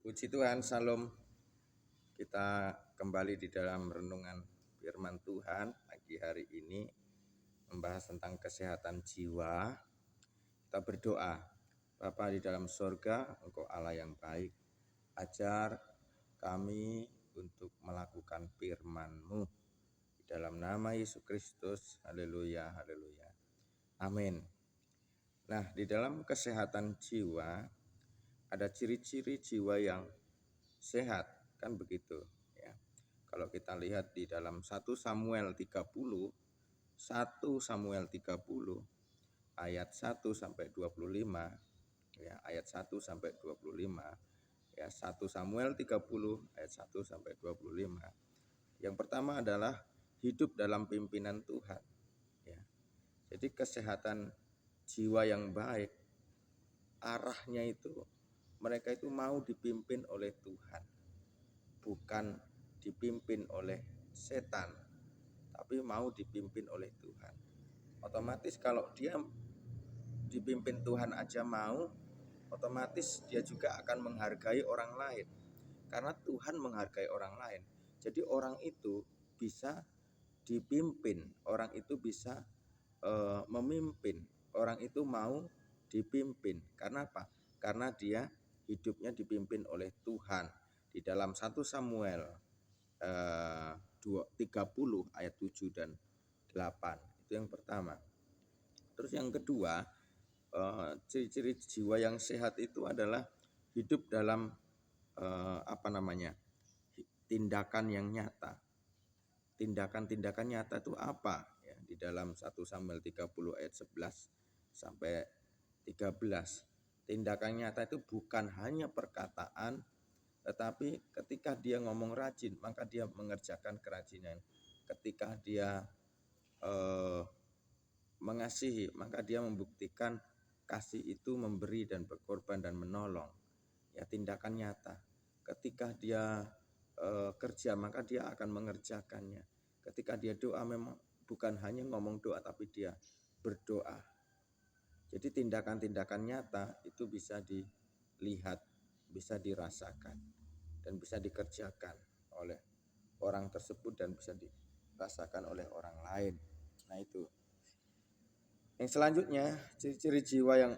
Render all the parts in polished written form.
Puji Tuhan, Salam. Kita kembali di dalam renungan firman Tuhan pagi hari ini membahas tentang kesehatan jiwa. Kita berdoa, Bapa di dalam sorga, Engkau Allah yang baik, ajar kami untuk melakukan firman-Mu di dalam nama Yesus Kristus. Haleluya, haleluya. Amin. Nah, di dalam kesehatan jiwa ada ciri-ciri jiwa yang sehat, kan begitu ya. Kalau kita lihat di dalam 1 Samuel 30 ayat 1 sampai 25 ya, ayat 1 sampai 25 ya, 1 Samuel 30 ayat 1 sampai 25. Yang pertama adalah hidup dalam pimpinan Tuhan ya. Jadi kesehatan jiwa yang baik arahnya itu mereka itu mau dipimpin oleh Tuhan, bukan dipimpin oleh setan, tapi mau dipimpin oleh Tuhan. Otomatis kalau dia dipimpin Tuhan aja mau, otomatis dia juga akan menghargai orang lain, karena Tuhan menghargai orang lain. Jadi orang itu bisa dipimpin, orang itu bisa memimpin, orang itu mau dipimpin. Karena apa? Karena dia hidupnya dipimpin oleh Tuhan. Di dalam 1 Samuel 30 ayat 7 dan 8. Itu yang pertama. Terus yang kedua, ciri-ciri jiwa yang sehat itu adalah hidup dalam tindakan yang nyata. Tindakan-tindakan nyata itu apa? Ya, di dalam 1 Samuel 30 ayat 11 sampai 13. Tindakan nyata itu bukan hanya perkataan, tetapi ketika dia ngomong rajin, maka dia mengerjakan kerajinan. Ketika dia mengasihi, maka dia membuktikan kasih itu memberi dan berkorban dan menolong. Ya, tindakan nyata. Ketika dia kerja, maka dia akan mengerjakannya. Ketika dia doa, memang bukan hanya ngomong doa, tapi dia berdoa. Jadi tindakan-tindakan nyata itu bisa dilihat, bisa dirasakan, dan bisa dikerjakan oleh orang tersebut dan bisa dirasakan oleh orang lain. Nah itu. Yang selanjutnya, ciri-ciri jiwa yang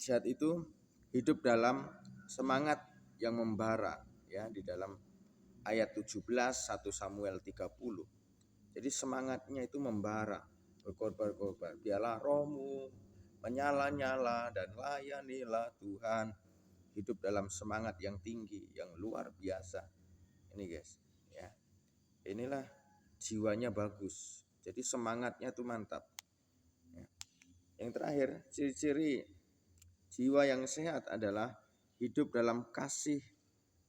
sehat itu hidup dalam semangat yang membara ya, di dalam ayat 17 1 Samuel 30. Jadi semangatnya itu membara, berkorban-korban. Biarlah rohmu menyala-nyala dan layanilah Tuhan. Hidup dalam semangat yang tinggi, yang luar biasa. Ini guys, ya. Inilah jiwanya bagus. Jadi semangatnya tuh mantap. Ya. Yang terakhir, ciri-ciri jiwa yang sehat adalah hidup dalam kasih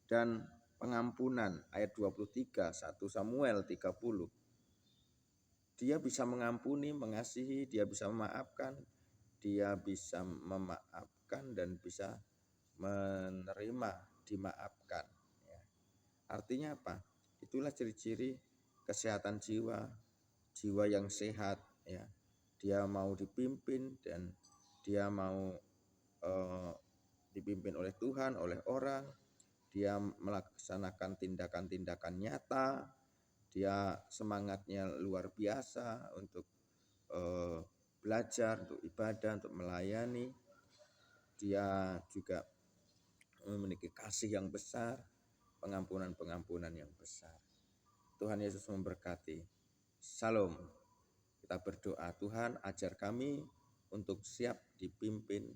dan pengampunan. Ayat 23 1 Samuel 30. Dia bisa mengampuni, mengasihi, dia bisa memaafkan, dan bisa menerima, dimaafkan. Ya. Artinya apa? Itulah ciri-ciri kesehatan jiwa, jiwa yang sehat. Ya. Dia mau dipimpin dan dia mau dipimpin oleh Tuhan, oleh orang. Dia melaksanakan tindakan-tindakan nyata. Dia semangatnya luar biasa untuk belajar, untuk ibadah, untuk melayani. Dia juga memiliki kasih yang besar, pengampunan yang besar. Tuhan Yesus memberkati. Salam. Kita berdoa, Tuhan ajar kami untuk siap dipimpin,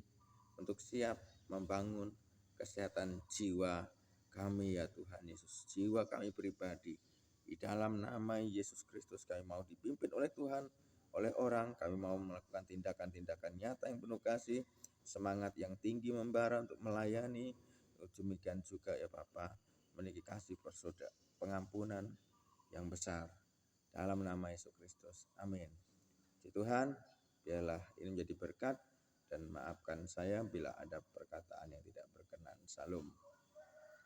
untuk siap membangun kesehatan jiwa kami ya Tuhan Yesus. Jiwa kami pribadi. Di dalam nama Yesus Kristus kami mau dipimpin oleh Tuhan, oleh orang. Kami mau melakukan tindakan-tindakan nyata yang penuh kasih, semangat yang tinggi membara untuk melayani. Demikian juga ya Bapa, memiliki kasih pengampunan yang besar. Dalam nama Yesus Kristus. Amin. Puji Tuhan, biarlah ini menjadi berkat dan maafkan saya bila ada perkataan yang tidak berkenan. Salam.